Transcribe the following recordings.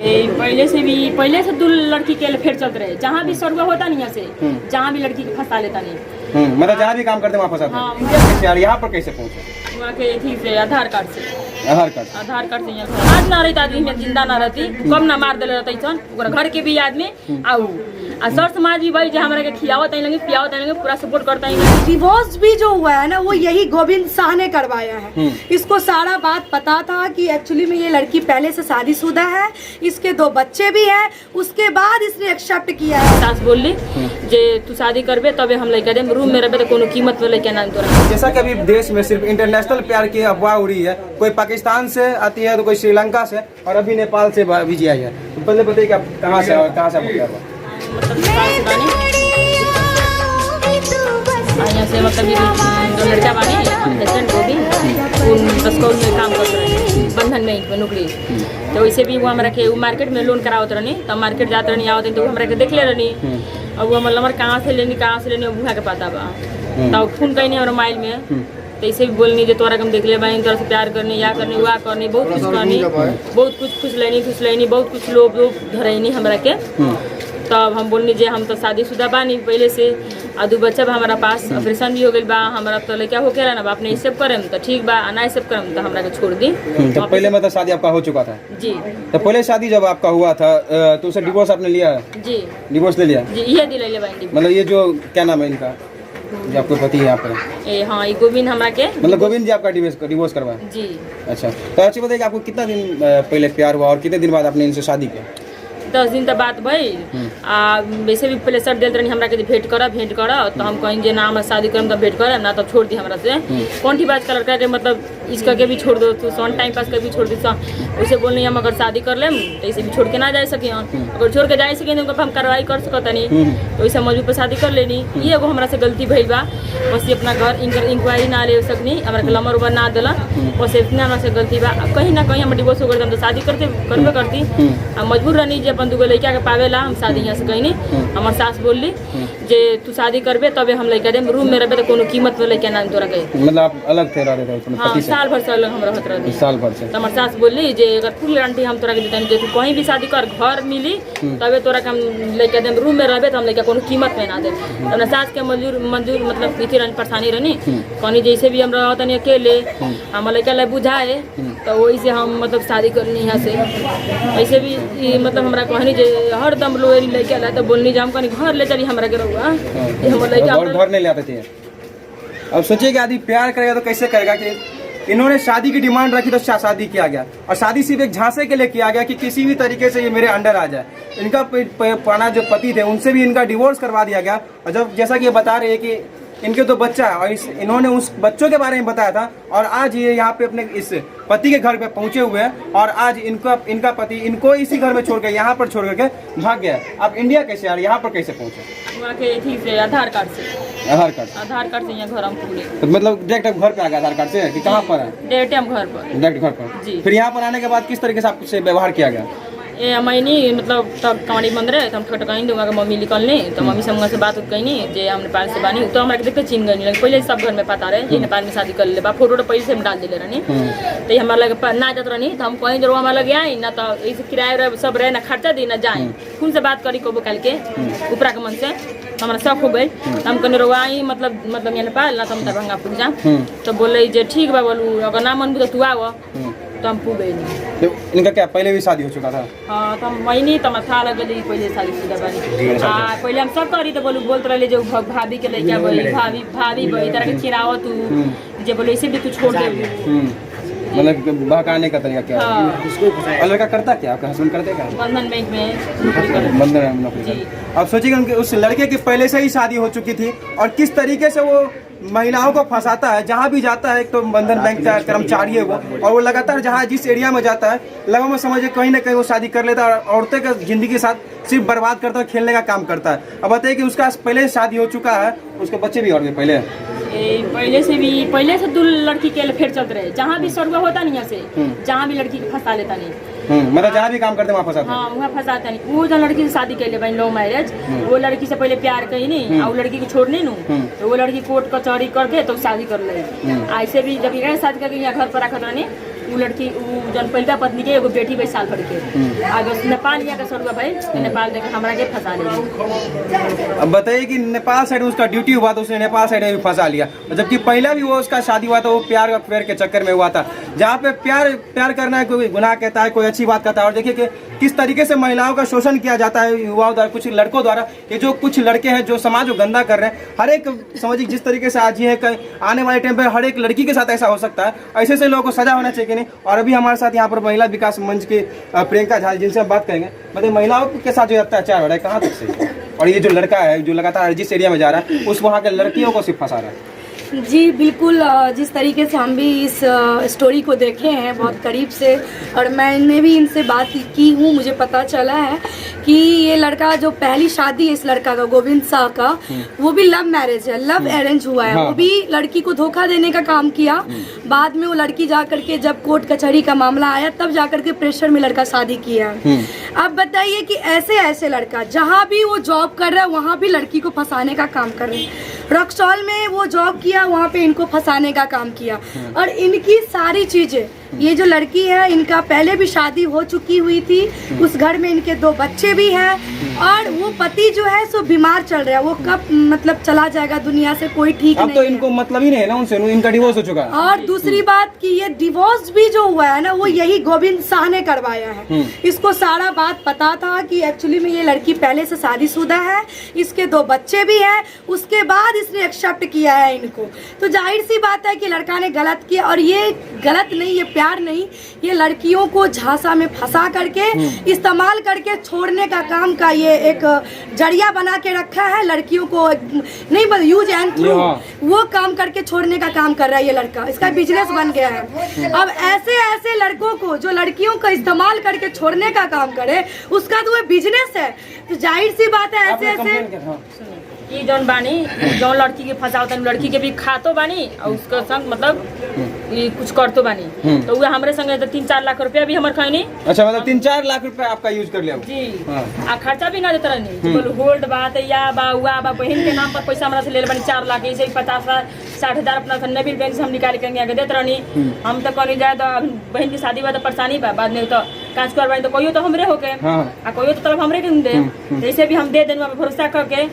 पहले से दो लड़की के फेर चलते रहे, जहाँ भी सर्वे होता नहीं से जहाँ भी लड़की को फंसा लेता नहीं। मतलब जहाँ भी काम करते वहाँ फंसाते। हाँ, यार यहाँ पर कैसे पहुँचे? वहाँ के ठीक से आधार कार्ड से यहाँ आज ना रहता आदमी में जिंदा ना रहती, कम ना मार दिले रहता घर के भी आदमी आऊ आ सर समाज भी भाई जो हमारे के खिलावत नहीं पियावत नहीं पूरा सपोर्ट करता है। डिवोर्स भी जो हुआ है ना वो यही गोविंद शाह ने करवाया है। इसको सारा बात पता था कि एक्चुअली में ये लड़की पहले से शादीशुदा है, इसके 2 बच्चे भी हैं, उसके बाद इसने एक्सेप्ट किया है। सास बोली जे तू शादी करबे तबे हम लेके देम, रूम में रहबे तो कोनो कीमत में लेके ना तोरा। जैसा कि अभी देश में सिर्फ इंटरनेशनल प्यार की अफवाह उड़ी है, कोई पाकिस्तान से आती है तो कोई श्रीलंका से और अभी नेपाल से भी आई है। तो पहले बताइए कि आप कहाँ से और कहाँ से मतलब यहाँ से मतलब जो लड़का बानी हस्बैंड को भी स्कूल में काम करते रहे, बंधन बैंक में नौकरी। तो वैसे भी वो हमारा के मार्केट में लोन करावत रहनी, तब मार्केट जाते रहनी आवत तो हमारा के देख ले रहनी। अब वो मतलब कहाँ से लेनी बुहा के पता बा, तब फोन कहीं नहीं और मोबाइल में तो ऐसे भी बोलनी जो तोरा हम देख ले भाई तोरा से प्यार करनी या करनी वह करनी बहुत कुछ करनी, बहुत कुछ खुश लेनी बहुत कुछ लोग धरैनी हमरा के। तब हम बोलनी जे हम तो शादीशुदा बानी पहले से आ 2 बच्चा बा हमारा पास, ऑपरेशन भी हो गई बा हमारा तो लड़का हो गया ना बा, अपने एक्सेप्ट करें तो ठीक बा, ना एक्सेप्ट करें तो हमरा के छोड़ दी। तो पहले मतलब शादी आपका हो चुका था जी। तो पहले शादी जब आपका हुआ था तो उसे डिवोर्स आपने लिया है? जी डिवोर्स ले लिया जी, ये दिले बानी। मतलब ये जो क्या नाम है इनका जो आपको पति है यहाँ पर? हाँ, ये गोविंद हमरा के मतलब गोविंद जी आपका डिवोर्स करवाया जी। अच्छा, तो अच्छी बताइए आपको कितना दिन पहले प्यार हुआ और कितने दिन बाद आपने इनसे शादी किया? 10 दिन तक बात भई आ वैसे भी प्रेशर देते रही हमरा के भेंट कर तो हम कहीं जे ना हम शादी करम तब भेंट कर ना तब छोड़ दी हमरा से कौन ठी बात का लड़का के मतलब इसका के भी छोड़ दो तू सोन टाइम पास कर भी छोड़ दी वैसे बोलनी हम अगर शादी कर लेम तो ऐसे भी छोड़ के ना जा सके, अगर छोड़ के जा सके तो हम कार्रवाई कर सकता नहीं, तो वैसे मजबूर पर शादी कर लेनी। ये एगो हमरा से गलती भइल बा, बस ये अपना घर इंक्वायरी ना ले सकनी, हमरा के नंबर उबर ना दिला, बस इतना हमरा से गलती बा। कहीं ना कहीं हम डिवोर्स हो गए तो शादी करबे करती, हम मजबूर रहनी जे अपन 2 लड़का के पावेला हम शादी यहाँ से गईनी। हमार सास बोलली जे तू शादी करबे तबे हम लड़का देम, रूम में रहबे तो कोनो कीमत में लेके ना तोरा के। मतलब आप अलग थे रहते थे अपने पति से? साल भर से अलग हम रहत रहनी। साल भर से? तो हमार सास बोलली जे अगर फुल गारंटी हम तोरा के देतनी जे तू कहीं भी शादी कर घर मिली तबे तोरा के हम लेके देम, रूम में रहबे तो हम लेके कोनो कीमत में ना देम। तो हमरा सास के मंजूर मतलब इतनी रहनी परेशानी रहनी, कहीं जैसे भी हम रहतनी अकेले हम लड़का ला बुझाए तो वही से हम मतलब शादी करनी यहाँ से। ऐसे भी मतलब हमरा कहनी जे हर दम लोरी लड़का ला तो बोलनी जे हम कहीं घर ले चली हमरा के रहुआ घर नहीं ले आते थे। अब सोचिए कि आदमी प्यार करेगा तो कैसे करेगा कि इन्होंने शादी की डिमांड रखी तो शादी किया गया, और शादी सिर्फ एक झांसे के लिए किया गया कि किसी भी तरीके से ये मेरे अंडर आ जाए। इनका पुराना जो पति थे उनसे भी इनका डिवोर्स करवा दिया गया, और जब जैसा कि ये बता रहे हैं कि इनके 2 बच्चा है और इन्होंने उस बच्चों के बारे में बताया था, और आज ये यहाँ पे अपने इस पति के घर पे पहुंचे हुए हैं, और आज इनका पति इनको इसी घर में छोड़ के यहाँ पर छोड़ करके भाग गया। आप इंडिया कैसे आ रहे, यहाँ पर कैसे पहुंचे? वहाँ के ठीक से आधार कार्ड से यहाँ घर हम पूरे तो मतलब डायरेक्ट घर पे आ गया आधार कार्ड से कि कहाँ पर है? डायरेक्ट हम डायरेक्ट घर पर जी। फिर यहाँ पर आने के बाद किस तरीके से आपसे व्यवहार किया गया? ए मैंने मतलब तब कमाड़ी बंद रहे तो हम ठटकाई दूंगा मम्मी निकलने तो मम्मी से हमसे बात कहीं जे हम नेपाल से बानी, तो हमारे देखते चिन्ह गई लगे पहले सब घर में पता रहे जे नेपाल में शादी कर ले बा, फोटो पहले से हम डाल दिले रहनी। तो हमारा लगे ना जात रहनी तो हम कहीं जरूर हमारा लगे आई ना, तो ऐसे किराया सब रहे ना खर्चा दी ना जाए, खून से बात करी को कल के ऊपरा के मन से हमारा शौक हो गई। हम कहने रही मतलब यहाँ नेपाल ना तो हम दरभंगा पुग जा, तो बोले जे ठीक बा बोलू अगर ना मन तो तू आव, तो हम पुगे नहीं। तो इनका क्या पहले भी शादी हो चुका था? हाँ, तो मैंने तो था लगल पहले शादीशुदा बानी। पहले हम सब करी तो बोलते रहे जो भाभी के लड़का बोली भाभी बही तरह के चिराव तू जे बोले इसे भी तू छोड़ दे, मतलब बहकाने का तरीका क्या है? और लड़का करता क्या, आपका हस्बैंड करते क्या? बंधन बैंक में नौकरी। अब सोचिए उनके उस लड़के की पहले से ही शादी हो चुकी थी, और किस तरीके से वो महिलाओं को फंसाता है, जहाँ भी जाता है। एक तो बंधन बैंक का कर्मचारी है वो, और वो लगातार जहाँ जिस एरिया में जाता है लगा में समझिए कहीं ना कहीं वो शादी कर लेता है, और औरतें का जिंदगी के साथ सिर्फ बर्बाद करता है, खेलने का काम करता है। अब बताइए कि उसका पहले शादी हो चुका है, उसके बच्चे भी और भी पहले से 2 लड़की के फेर चलते रहे, जहाँ भी सर्वे होता नहीं से जहाँ भी लड़की को फंसा लेता नहीं, मतलब जहाँ भी काम करते वहाँ फंसाते। हाँ, वहाँ फंसाता नहीं। वो जो लड़की से शादी कर ले लव मैरिज, वो लड़की से पहले प्यार कही नहीं और वो लड़की को छोड़ने नू, तो वो लड़की कोर्ट कचहरी करके तो शादी कर ले। ऐसे भी जब शादी करके यहाँ घर पर रखा रहनी वो लड़की वो जन पहला पत्नी के एगो बेटी भाई साल भर के अगर नेपाल यहाँ का सरुआ भाई नेपाल देखे हमरा के फंसा ले। अब बताइए कि नेपाल साइड में उसका ड्यूटी हुआ तो उसने नेपाल साइड में भी फंसा लिया, जबकि पहला भी वो उसका शादी हुआ था वो प्यार अफेयर के चक्कर में हुआ था, जहाँ पे प्यार करना है कोई गुनाह कहता है, कोई अच्छी बात कहता है। और देखिए कि किस तरीके से महिलाओं का शोषण किया जाता है युवाओं द्वारा, कुछ लड़कों द्वारा। ये जो कुछ लड़के हैं जो समाज को गंदा कर रहे हैं, हर एक समझिए जिस तरीके से आज ये है आने वाले टाइम पे हर एक लड़की के साथ ऐसा हो सकता है, ऐसे से लोगों को सजा होना चाहिए कि नहीं। और अभी हमारे साथ यहाँ पर महिला विकास मंच के प्रियंका झा जिनसे हम बात करेंगे, मतलब महिलाओं के साथ जो अत्याचार हो रहा है कहाँ तक से है? और ये जो लड़का है जो लगातार जिस एरिया में जा रहा है उस वहाँ के लड़कियों को सिर्फ फंसा रहा है। जी बिल्कुल, जिस तरीके से हम भी इस स्टोरी को देखे हैं बहुत करीब से, और मैंने भी इनसे बात की हूँ, मुझे पता चला है कि ये लड़का जो पहली शादी है इस लड़का का गोविंद शाह का, वो भी लव मैरिज है, लव अरेंज हुआ है। हाँ। वो भी लड़की को धोखा देने का काम किया। बाद में वो लड़की जा करके जब कोर्ट कचहरी का मामला आया तब जा करके प्रेशर में लड़का शादी किया। अब बताइए कि ऐसे लड़का जहाँ भी वो जॉब कर रहा है वहाँ भी लड़की को फंसाने का काम कर रहे हैं। रक्सौल में वो जॉब किया, वहाँ पे इनको फंसाने का काम किया। और इनकी सारी चीजें, ये जो लड़की है इनका पहले भी शादी हो चुकी हुई थी, उस घर में इनके 2 बच्चे भी हैं, और वो पति जो है सो बीमार चल रहा है, वो कब मतलब चला जाएगा दुनिया से कोई ठीक नहीं अब तो इनको मतलब ही नहीं है ना उनसे, इनका डिवोर्स हो चुका है। और दूसरी बात कि ये डिवोर्स भी जो हुआ है ना वो यही गोविंद शाह ने करवाया है। इसको सारा बात पता था कि एक्चुअली में ये लड़की पहले से शादीशुदा है, इसके 2 बच्चे भी हैं, उसके बाद इसने एक्सेप्ट किया है इनको। तो जाहिर सी बात है कि लड़का ने गलत किया, और ये गलत नहीं, ये प्यार नहीं, ये लड़कियों को झांसा में फंसा करके इस्तेमाल करके छोड़ने का काम का ये एक जरिया बना के रखा है। लड़कियों को नहीं बस यूज एंड थ्रू वो काम करके छोड़ने का काम कर रहा है ये लड़का, इसका बिजनेस बन गया है। अब ऐसे लड़कों को जो लड़कियों का इस्तेमाल करके छोड़ने का काम करे, उसका तो वो बिजनेस है। तो जाहिर सी बात है ऐसे ये जौन बानी जौन लड़की के फंसावता लड़की के भी खातो बानी और उसका संग मतलब ये कुछ करतो बानी। तो वो हमारे संग 3-4 लाख रुपया भी हमारे खैनी। अच्छा, मतलब 3-4 लाख रुपया आपका यूज कर लिया जी। आ खर्चा भी ना देते रहनी, होल्ड बात या बा बहन के नाम पर पैसा हमारा से ले बानी 4 लाख, ऐसे 50-60 हजार अपना नबील बैंक से हम निकाल के आगे देते रहनी। हम तो कहीं जाए तो बहन की शादी बा तो परेशानी बा, बाद में तो कांच करवाई तो कोई तो हमरे होके आ कोई तो तरफ हमरे के दे, जैसे भी हम दे देने भरोसा करके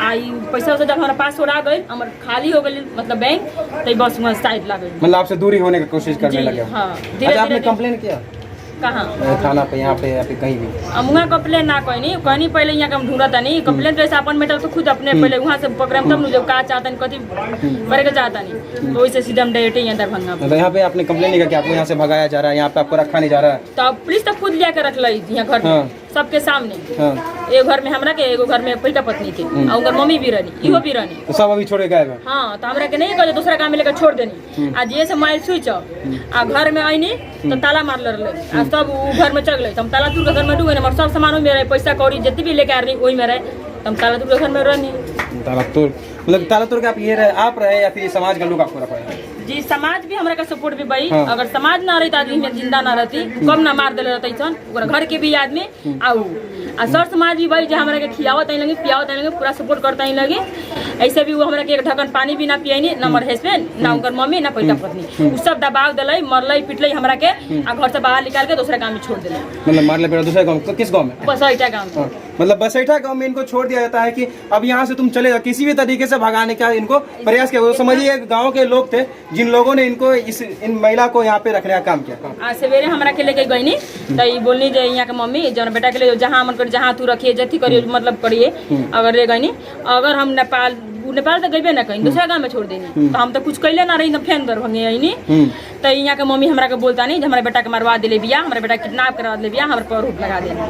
आई पैसा जब हमारा पास उड़ा गई, हमारे खाली हो गई मतलब बैंक, तो बस वहाँ साइड लग गई, मतलब आपसे दूरी होने की कोशिश करने लगे। हाँ, अच्छा, आपने कंप्लेन किया कहाँ थाना पे, यहाँ पे या फिर कहीं भी? वहाँ कंप्लेन ना कहनी पहले यहाँ हम ढूंढता नहीं कंप्लेन, जैसे अपन मेटर तो खुद अपने पहले वहाँ से पकड़म तब जब का चाहता नहीं कथी करे का चाहता नहीं, तो वैसे सीधा हम डायरेक्ट यहाँ दरभंगा। तो यहाँ पे आपने कंप्लेन नहीं किया कि आपको यहाँ से भगाया जा रहा है, यहाँ पे आपको रखा नहीं जा रहा है? तो पुलिस तो खुद लिया के रख ली यहाँ घर में सबके सामने। एक घर में हमरा के, एगो घर में पहिला पत्नी के, और उनकर मम्मी भी रहनी, इहो भी रहनी। तो सब अभी छोड़े गए? हाँ, तो हमरा के नहीं कहे दूसरा काम में लेकर छोड़ देनी। आज ये से मोबाइल स्विच आ घर में आईनी तो ताला मार रहे, आ सब घर में चल गए, हम ताला तोड़ के घर में डूबे, हमारे सब सामान में रहे, पैसा कौड़ी जितनी भी लेके आ रही वही में रहे, हम ताला तोड़ के घर में रहनी। ताला तोड़ मतलब ताला तोड़ के आप रहे या फिर समाज का लोग आपको रखा है? जी, समाज भी हमरा का सपोर्ट भी भाई। अगर समाज ना रही तो आदमी में जिंदा ना रहती, कम ना मार देले रहते घर के भी आदमी आऊ आ सर समाज भी भाई जो हमरा के खियावत नहीं लगे पियावत नहीं लगे, पूरा सपोर्ट करता ही लगे। ऐसे भी वो हमरा के एक ढक्कन पानी भी ना पियानी, ना हमारे हस्बैंड ना उनकर मम्मी ना पहिला पत्नी, वो सब दबाव दिलाई, मरलई पिटलई हमरा के, आ घर से बाहर निकाल के दूसरा गाँव में छोड़ दिले। मतलब मारले पे दूसरे गाँव? किस गाँव में? बसैठा गाँव में। मतलब बसैठा गाँव में इनको छोड़ दिया जाता है कि अब यहाँ से तुम चले जाओ, किसी भी तरीके से भगाने का इनको प्रयास किया। समझिए गाँव के लोग थे जिन लोगों ने इनको इन महिला को यहाँ पे रखने का काम किया। आज सवेरे हमरा के लेके गई नी तो बोलनी जे यहाँ के मम्मी जौन बेटा के लिए जहाँ मन कर जहाँ तू रखिए जथी करिए मतलब करिए, अगर ले गई अगर हम नेपाल तो गए ना कहीं दूसरा गाँव में छोड़ देनी, तो हम तो कुछ कैले ना रही ना फेन दरभंगे आई तो यहाँ के मम्मी हमरा के बोलता नहीं हमारे बेटा के मरवा दिले बिया, हमारे बेटा किडनैप करवा दिले बिया, हमारे पर आरोप लगा देना।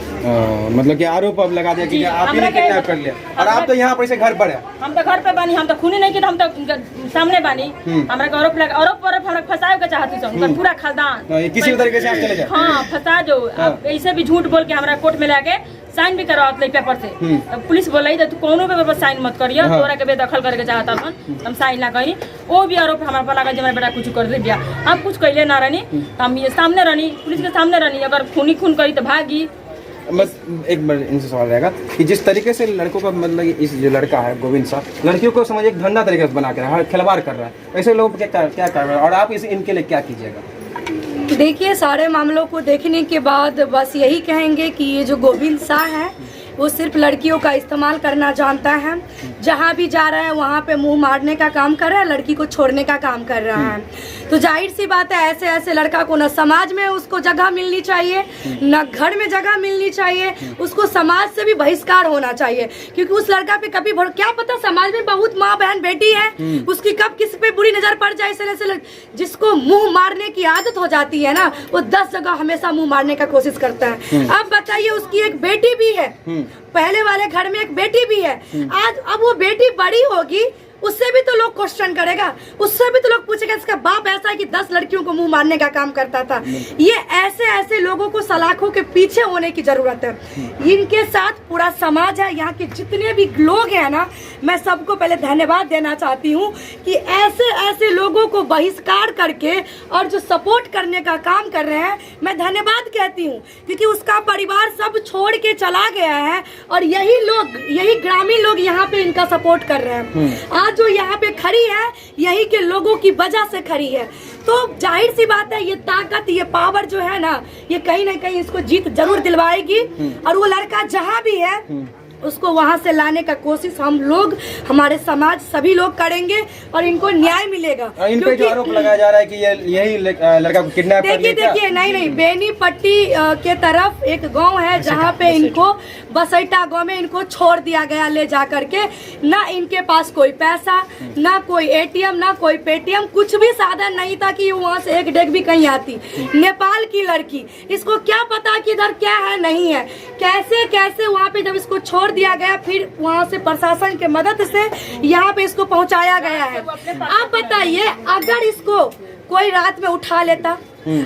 मतलब कि आरोप अब लगा दिया कि आप ही किडनैप कर लिया, और आप तो यहाँ पर से घर पर है? हम तो घर पे बानी, हम तो खूनी नहीं किया, हम तो सामने बानी, हमारे को आरोप लगा, आरोप हमरा फंसाए के चाहती पूरा खानदान किसी भी तरीके से आप चले जाए। हाँ, फंसा जो ऐसे भी झूठ बोल के हमारा कोर्ट में लाके साइन भी करवात ले पेपर से। पुलिस बोलाई तू कोनो पेपर साइन मत करियो, तोरा के बेदखल करके चाहता हम साइन ना करी, वो भी आरोप हमारे पर लगा जे हमारा बेटा कुछ कर दे दिया, हम कुछ कैले ना रहनी, तो हम ये सामने रहनी, पुलिस के सामने रहनी, अगर खून करी तो भागी। बस एक बार इनसे सवाल रहेगा कि जिस तरीके से लड़कों का मतलब इस जो लड़का है गोविंद शाह लड़कियों को समझ एक धंधा तरीके से बना के रहा है, खिलवाड़ कर रहा है, ऐसे लोग क्या कर रहे हैं और आप इनके लिए क्या कीजिएगा? देखिए, सारे मामलों को देखने के बाद बस यही कहेंगे कि ये जो गोविंद शाह है वो सिर्फ लड़कियों का इस्तेमाल करना जानता है। जहाँ भी जा रहा है वहाँ पे मुंह मारने का काम कर रहा है, लड़की को छोड़ने का काम कर रहा है। तो जाहिर सी बात है, ऐसे ऐसे लड़का को न समाज में उसको जगह मिलनी चाहिए, न घर में जगह मिलनी चाहिए, उसको समाज से भी बहिष्कार होना चाहिए। क्योंकि उस लड़का पे कभी क्या पता, समाज में बहुत माँ बहन बेटी है, उसकी कब किसी पे बुरी नजर पड़ जाए। ऐसे जिसको मुंह मारने की आदत हो जाती है ना, वो 10 जगह हमेशा मुंह मारने का कोशिश करता है। अब बताइए, उसकी एक बेटी भी है, पहले वाले घर में एक बेटी भी है। आज अब वो बेटी बड़ी होगी, उससे भी तो लोग क्वेश्चन करेगा, उससे भी तो लोग पूछेगा इसका बाप ऐसा है कि 10 लड़कियों को मुंह मारने का काम करता था। ये ऐसे ऐसे लोगों को सलाखों के पीछे होने की जरूरत है। इनके साथ पूरा समाज है, यहाँ के जितने भी लोग हैं ना, मैं सबको पहले धन्यवाद देना चाहती हूँ कि ऐसे ऐसे लोगों को बहिष्कार करके और जो सपोर्ट करने का काम कर रहे हैं, मैं धन्यवाद कहती हूँ। क्योंकि उसका परिवार सब छोड़ के चला गया है और यही लोग, यही ग्रामीण लोग यहाँ पे इनका सपोर्ट कर रहे हैं। आज जो यहाँ पे खड़ी है, यही के लोगों की वजह से खड़ी है। तो जाहिर सी बात है, ये ताकत, ये पावर जो है ना, ये कहीं ना कहीं इसको जीत जरूर दिलवाएगी। और वो लड़का जहाँ भी है उसको वहां से लाने का कोशिश हम लोग, हमारे समाज, सभी लोग करेंगे और इनको न्याय मिलेगा। इन पे जो आरोप लगाया जा रहा है कि यही लड़का को किडनैप कर लिया। देखिए, नहीं, बेनीपट्टी के तरफ एक गांव है जहां पे इनको, बसैटा गांव में इनको छोड़ दिया गया ले जा करके। ना इनके पास कोई पैसा, ना कोई एटीएम, ना कोई पेटीएम, कुछ भी साधन नहीं था कि वहाँ से एक डेग भी कहीं आती। नेपाल की लड़की, इसको क्या पता कि इधर क्या है नहीं है, कैसे कैसे वहाँ पे जब इसको छोड़ दिया गया, फिर वहाँ से प्रशासन के मदद से यहाँ पे इसको पहुँचाया गया है। आप बताइए, अगर इसको कोई रात में उठा लेता,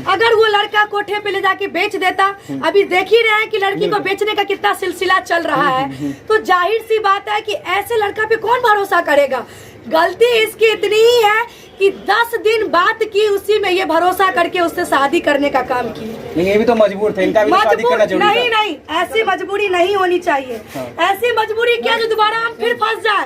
अगर वो लड़का कोठे पे ले जाके बेच देता, अभी देख ही रहे हैं कि लड़की को बेचने का कितना सिलसिला चल रहा है। तो जाहिर सी बात है कि ऐसे लड़का पे कौन भरोसा करेगा। गलती इसकी इतनी ही है कि 10 दिन बात की, उसी में ये भरोसा करके उससे शादी करने का काम की। नहीं, ये भी तो मजबूर थे, इनका भी तो शादी करना जरूरी था। नहीं, ऐसी मजबूरी नहीं होनी चाहिए। ऐसी मजबूरी क्या जो दोबारा हम फिर फंस जाए।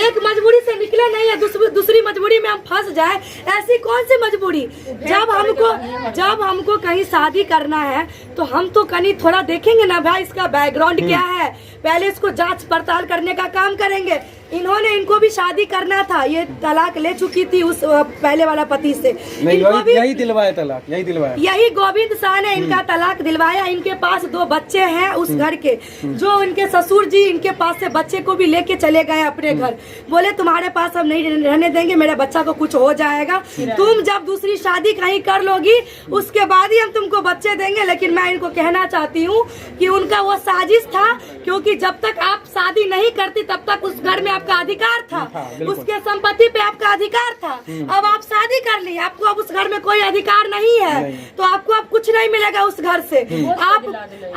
एक मजबूरी से निकले नहीं है, दूसरी मजबूरी में हम फंस जाए। ऐसी कौन सी मजबूरी? जब हमको कहीं शादी करना है तो हम तो कहीं थोड़ा देखेंगे ना भाई, इसका बैकग्राउंड क्या है, पहले इसको जांच पड़ताल करने का काम करेंगे। इनको भी शादी करना था, ये तलाक ले चुकी थी उस पहले वाला पति से। यही दिलवाया तलाक, यही गोविंद शाह ने इनका तलाक दिलवाया। इनके पास 2 बच्चे हैं उस घर के, जो इनके ससुर जी इनके पास से बच्चे को भी लेके चले गए अपने घर। बोले तुम्हारे पास हम नहीं रहने देंगे, मेरे बच्चा को कुछ हो जाएगा, तुम जब दूसरी शादी कहीं कर लोगी उसके बाद ही हम तुमको बच्चे देंगे। लेकिन मैं इनको कहना चाहती हूँ कि उनका वो साजिश था, क्योंकि जब तक आप शादी नहीं करती तब तक उस घर में आपका अधिकार था, उसके संपत्ति पे आपका अधिकार था। अब आप शादी कर ली, आपको अब उस घर में कोई अधिकार नहीं है, तो आपको अब कुछ नहीं मिलेगा उस घर से।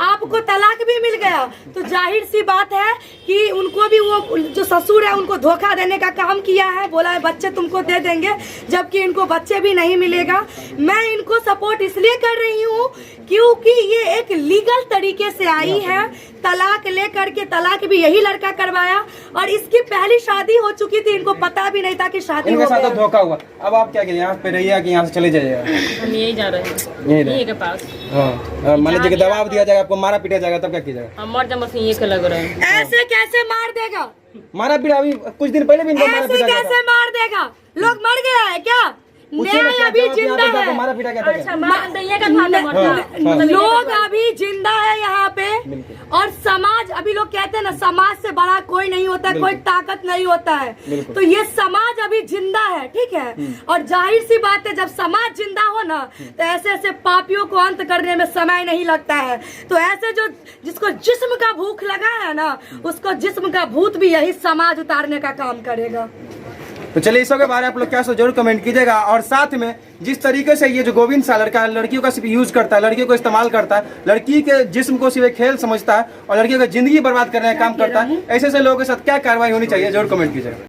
आपको तलाक भी मिल गया, तो जाहिर सी बात है कि उनको भी वो जो ससुर है उनको धोखा देने का काम किया है। बोला है बच्चे तुमको दे देंगे, जबकि इनको बच्चे भी नहीं मिलेगा। मैं इनको सपोर्ट इसलिए कर रही हूँ क्योंकि ये एक लीगल तरीके से आई है। तलाक लेकर के, तलाक भी यही लड़का करवाया और इसकी पहली शादी हो चुकी थी, इनको पता भी नहीं था कि शादी इनके साथ धोखा हुआ। अब आप क्या करें, यहाँ पे रहिए कि यहाँ से चले जाइएगा? हम यही जा रहे हैं, यही के पास। हाँ, मान लीजिए दबाव दिया जाएगा, आपको मारा पीटा जाएगा, तब क्या कीजिएगा? हम मर जाए, बस ये लग रहा है। ऐसे कैसे मार देगा? मारा पीटा अभी कुछ दिन पहले भी इनको मारा पीटा गया था। कैसे मार देगा? लोग मर गया है क्या? न्याय अभी जिंदा है। मारा पीटा क्या था? लोग अभी जिंदा है यहाँ पे, और समाज, अभी लोग कहते हैं ना समाज से बड़ा कोई नहीं होता, कोई ताकत नहीं होता है। तो ये समाज अभी जिंदा है, ठीक है। और जाहिर सी बात है, जब समाज जिंदा हो ना तो ऐसे ऐसे पापियों को अंत करने में समय नहीं लगता है। तो ऐसे जो जिसको जिस्म का भूख लगा है ना, उसको जिस्म का भूत भी यही समाज उतारने का काम करेगा। तो चलिए, इसके बारे में आप लोग क्या सोच जरूर कमेंट कीजिएगा। और साथ में जिस तरीके से ये जो गोविंद शाह लड़का लड़कियों का सिर्फ यूज करता है, लड़कियों को इस्तेमाल करता है, लड़की के जिस्म को सिर्फ खेल समझता है और लड़कियों की जिंदगी बर्बाद करने का काम करता है, ऐसे ऐसे लोगों के साथ क्या कार्रवाई होनी चाहिए जरूर कमेंट कीजिएगा।